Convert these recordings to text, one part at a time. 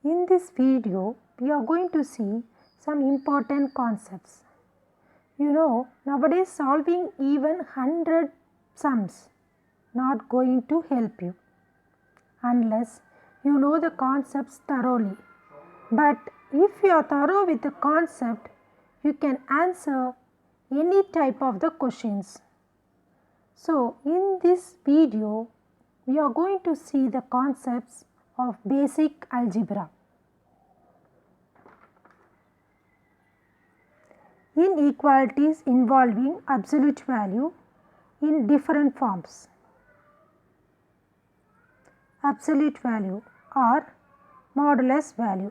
In this video, we are going to see some important concepts. Nowadays solving even 100 sums not going to help you unless you know the concepts thoroughly. But if you are thorough with the concept, you can answer any type of the questions. So, in this video, we are going to see the concepts of basic algebra. Inequalities involving absolute value in different forms. Absolute value or modulus value.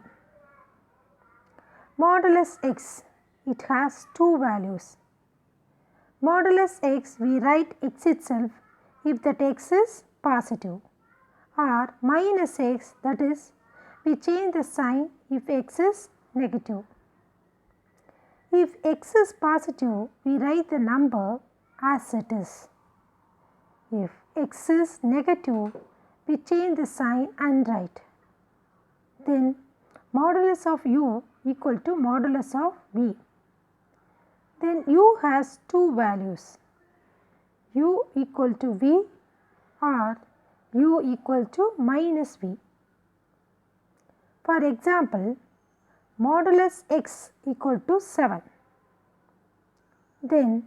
Modulus x, it has two values. Modulus x, we write x itself if that x is positive, or minus x, that is we change the sign if x is negative. If x is positive, we write the number as it is. If x is negative, we change the sign and write. Then modulus of u equal to modulus of v. Then u has two values, u equal to v or u equal to minus v. For example, modulus x equal to 7. Then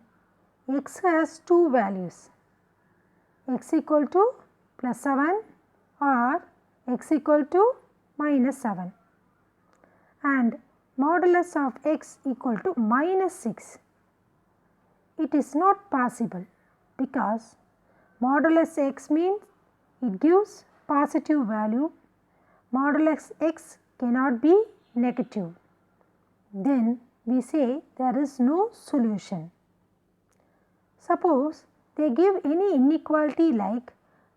x has two values, x equal to plus 7 or x equal to minus 7, and modulus of x equal to minus 6. It is not possible because modulus x means it gives positive value, modulus x cannot be negative. Then we say there is no solution. Suppose they give any inequality like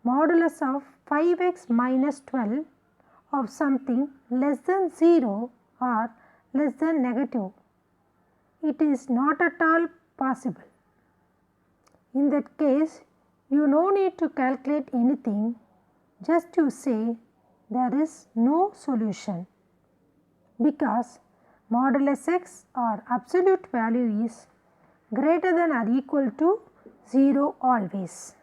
modulus of 5x minus 12 of something less than 0 or less than negative. It is not at all possible. In that case, you no need to calculate anything, just you say there is no solution, because modulus x or absolute value is greater than or equal to 0 always.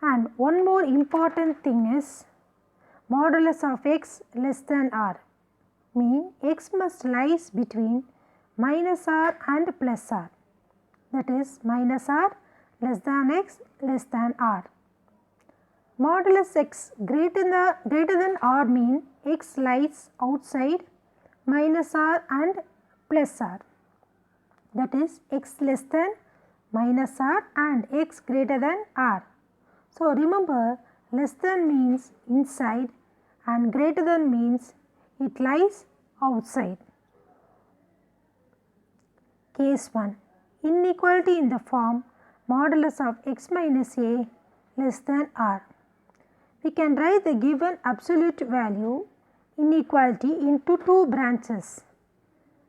And one more important thing is modulus of x less than r, mean x must lies between minus r and plus r, that is minus r less than x less than r. Modulus x greater than r mean x lies outside minus r and plus r, that is x less than minus r and x greater than r. So, remember, less than means inside and greater than means it lies outside. Case 1. Inequality in the form modulus of x minus a less than r. We can write the given absolute value inequality into two branches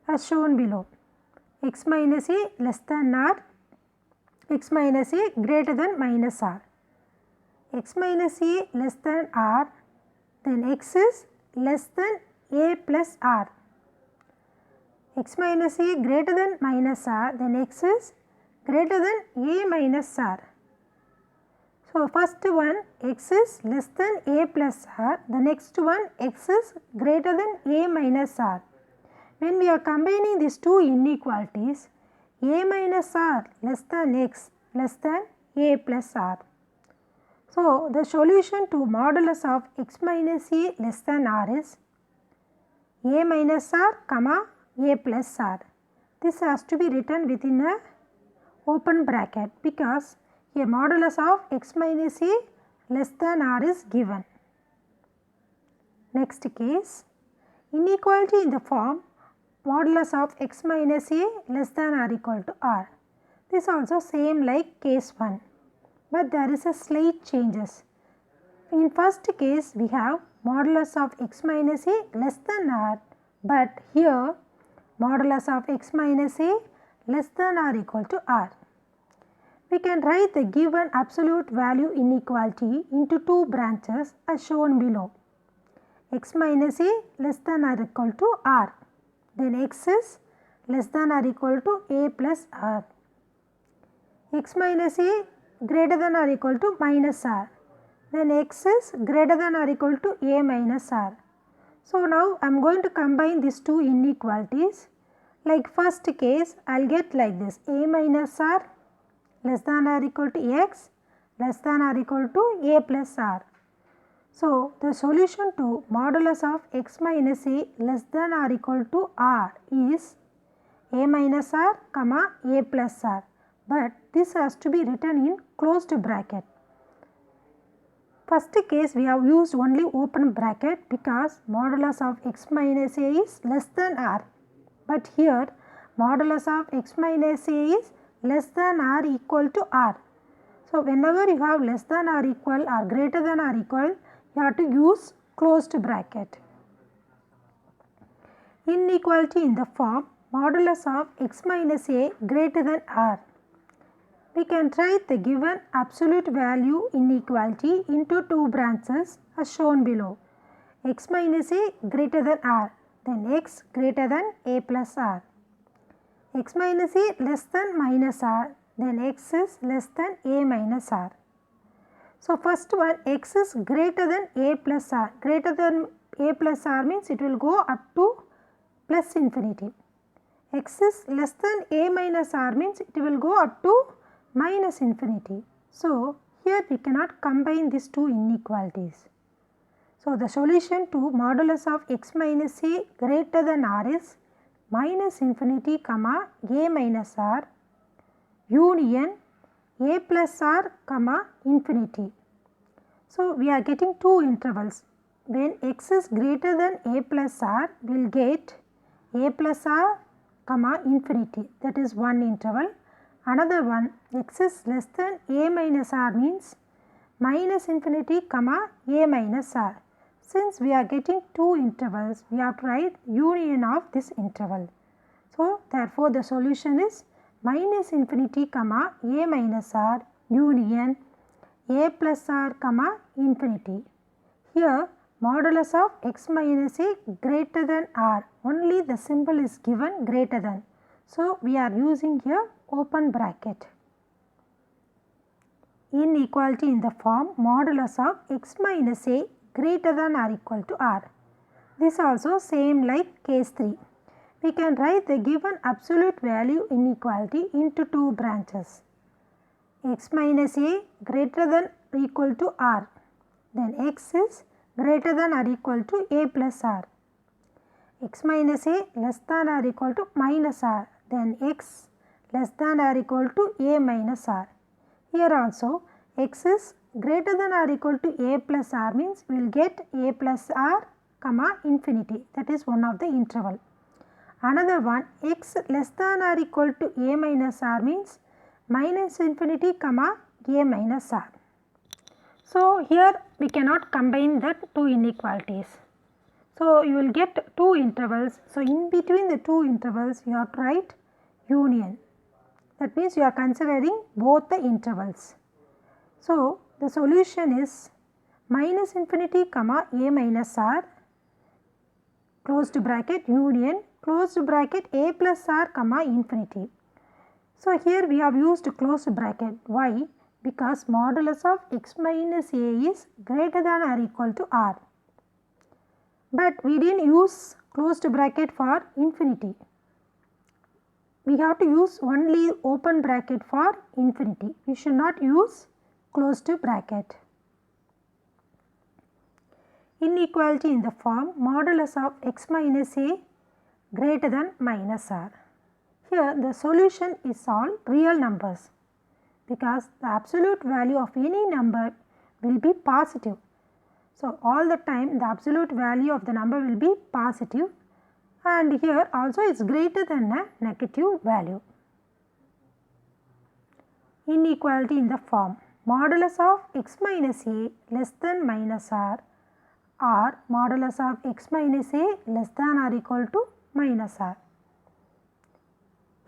as shown below, x minus a less than r, x minus a greater than minus r. X minus a less than r, then x is less than a plus r. X minus a greater than minus r, then x is greater than a minus r. So, first one x is less than a plus r, the next one x is greater than a minus r. When we are combining these two inequalities, a minus r less than x less than a plus r. So, the solution to modulus of x minus a less than r is a minus r comma a plus r. This has to be written within a open bracket because a modulus of x minus a less than r is given. Next case, inequality in the form modulus of x minus a less than or equal to r. This also same like case 1, but there is a slight changes. In first case, we have modulus of x minus a less than r, but here modulus of x minus a less than or equal to r. We can write the given absolute value inequality into two branches as shown below. x minus a less than or equal to r, then x is less than or equal to a plus r. X minus a greater than or equal to minus r, then x is greater than or equal to a minus r. So now I am going to combine these two inequalities. Like first case, I will get like this: a minus r less than or equal to x less than or equal to a plus r. So the solution to modulus of x minus a less than or equal to r is a minus r comma a plus r, but this has to be written in closed bracket. First case we have used only open bracket because modulus of x minus a is less than r, but here modulus of x minus a is less than or equal to r. So whenever you have less than or equal or greater than or equal, you have to use closed bracket. Inequality in the form modulus of x minus a greater than r. We can write the given absolute value inequality into two branches as shown below: x minus a greater than r, then x greater than a plus r. X minus a less than minus r, then x is less than a minus r. So first one, x is greater than a plus r. Greater than a plus r means it will go up to plus infinity. X is less than a minus r means it will go up to minus infinity. So here we cannot combine these two inequalities. So the solution to modulus of x minus a greater than r is minus infinity comma a minus r union a plus r comma infinity. So we are getting two intervals. When x is greater than a plus r, we will get a plus r comma infinity, that is one interval. Another one, x is less than a minus r means minus infinity comma a minus r. Since we are getting two intervals, we have to write union of this interval. So therefore the solution is minus infinity comma a minus r union a plus r comma infinity. Here modulus of x minus a greater than r, only the symbol is given greater than. So we are using here open bracket. Inequality in the form modulus of x minus a greater than or equal to r. This also same like case 3. We can write the given absolute value inequality into two branches: x minus a greater than or equal to r, then x is greater than or equal to a plus r. X minus a less than or equal to minus r, then x less than or equal to a minus r. Here also x is greater than or equal to a plus r means we will get a plus r comma infinity, that is one of the interval. Another one, x less than or equal to a minus r means minus infinity comma a minus r. So here we cannot combine the two inequalities. So you will get two intervals. So in between the two intervals you have to write union. That means you are considering both the intervals. So the solution is minus infinity comma a minus r closed bracket union closed bracket a plus r comma infinity. So here we have used closed bracket. Why? Because modulus of x minus a is greater than or equal to r. But we did not use closed bracket for infinity. We have to use only open bracket for infinity. We should not use closed bracket. Inequality in the form modulus of x minus a greater than minus r. Here the solution is all real numbers, because the absolute value of any number will be positive. So all the time the absolute value of the number will be positive, and here also it is greater than a negative value. Inequality in the form modulus of x minus a less than minus r or modulus of x minus a less than or equal to minus r.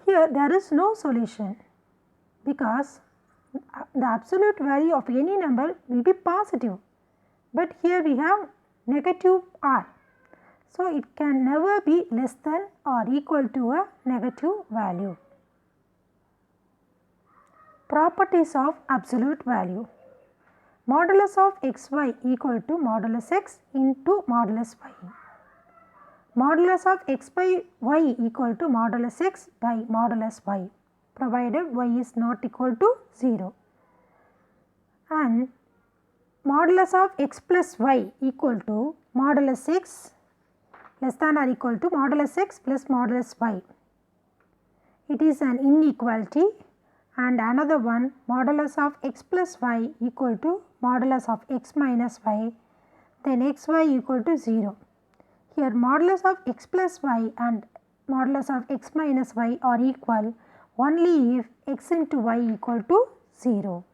Here there is no solution, because the absolute value of any number will be positive, but here we have negative r. So, it can never be less than or equal to a negative value. Properties of absolute value. Modulus of xy equal to modulus x into modulus y. Modulus of x by y equal to modulus x by modulus y, provided y is not equal to 0. And modulus of x plus y equal to modulus x less than or equal to modulus x plus modulus y. It is an inequality. And another one, modulus of x plus y equal to modulus of x minus y, then xy equal to 0. Here modulus of x plus y and modulus of x minus y are equal only if x into y equal to 0.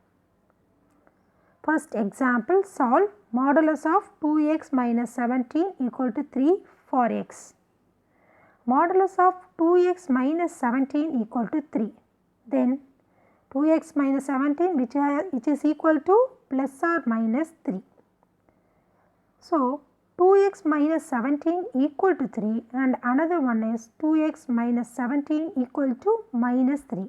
First example, solve modulus of 2x minus 17 equal to 3 for x. Modulus of 2x minus 17 equal to 3. Then 2x minus 17 which is equal to plus or minus 3. So, 2x minus 17 equal to 3 and another one is 2x minus 17 equal to minus 3.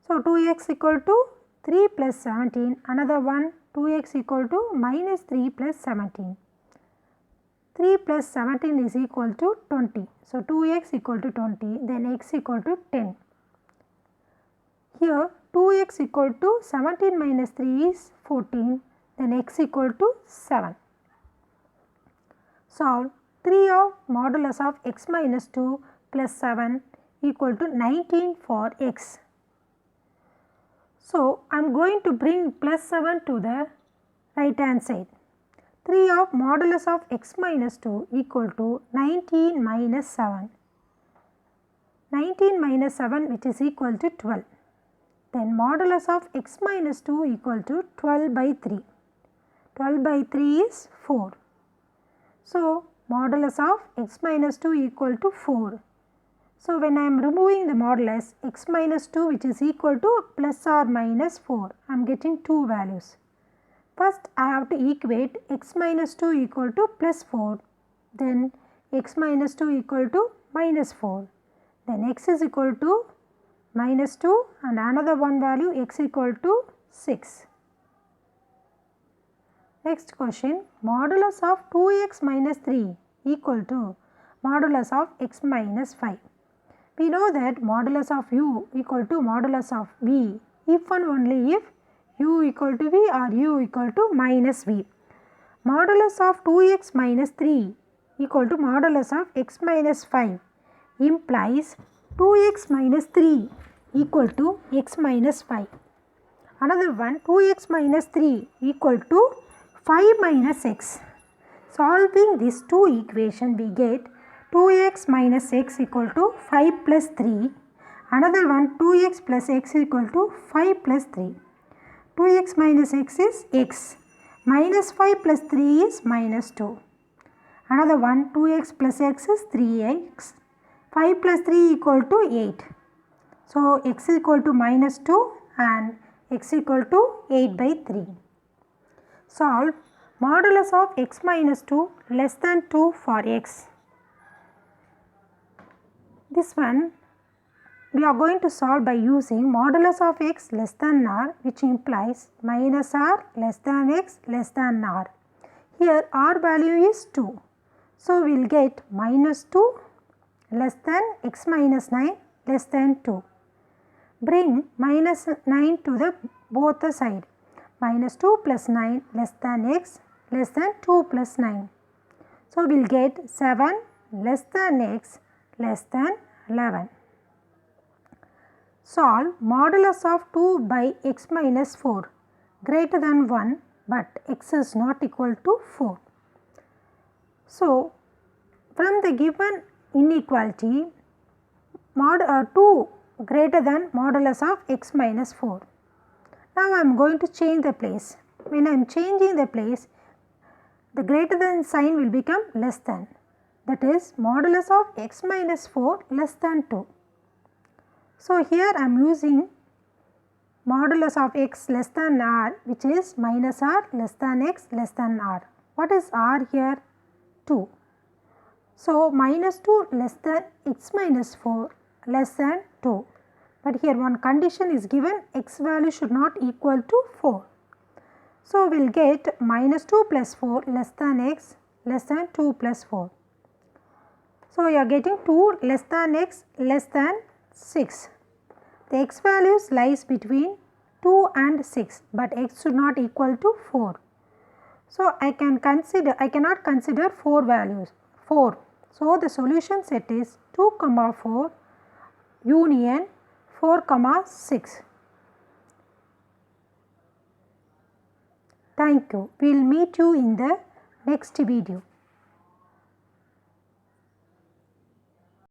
So, 2x equal to 3 plus 17, another one 2x equal to minus 3 plus 17. 3 plus 17 is equal to 20. So, 2x equal to 20, then x equal to 10. Here 2x equal to 17 minus 3 is 14, then x equal to 7. Solve 3 of modulus of x minus 2 plus 7 equal to 19 for x. So, I am going to bring plus 7 to the right hand side. 3 of modulus of x minus 2 equal to 19 minus 7. 19 minus 7 which is equal to 12. Then modulus of x minus 2 equal to 12 by 3. 12 by 3 is 4. So, modulus of x minus 2 equal to 4. So, when I am removing the modulus x minus 2 which is equal to plus or minus 4, I am getting two values. First, I have to equate x minus 2 equal to plus 4, then x minus 2 equal to minus 4, then x is equal to minus 2 and another one value x equal to 6. Next question, modulus of 2x minus 3 equal to modulus of x minus 5. We know that modulus of u equal to modulus of v if and only if u equal to v or u equal to minus v. Modulus of 2x minus 3 equal to modulus of x minus 5 implies 2x minus 3 equal to x minus 5. Another one, 2x minus 3 equal to 5 minus x. Solving these two equations we get 2x minus x equal to 5 plus 3. Another one, 2x plus x equal to 5 plus 3. 2x minus x is x. Minus 5 plus 3 is minus 2. Another one, 2x plus x is 3x. 5 plus 3 equal to 8. So, x equal to minus 2 and x equal to 8 by 3. Solve modulus of x minus 2 less than 2 for x. This one we are going to solve by using modulus of x less than r, which implies minus r less than x less than r. Here r value is 2. So, we will get minus 2 less than x minus 9 less than 2. Bring minus 9 to the both the side. Minus 2 plus 9 less than x less than 2 plus 9. So, we will get 7 less than x less than 11. Solve modulus of 2 by x minus 4 greater than 1, but x is not equal to 4. So, from the given inequality, 2 greater than modulus of x minus 4. Now, I am going to change the place. When I am changing the place, the greater than sign will become less than. That is modulus of x minus 4 less than 2. So, here I am using modulus of x less than r, which is minus r less than x less than r. What is r here? 2. So, minus 2 less than x minus 4 less than 2. But here one condition is given, x value should not equal to 4. So, we will get minus 2 plus 4 less than x less than 2 plus 4. So, you are getting 2 less than x less than 6. The x values lies between 2 and 6, but x should not equal to 4. So, I cannot consider 4 values, 4. So, the solution set is 2, 4 union 4, 6. Thank you. We will meet you in the next video.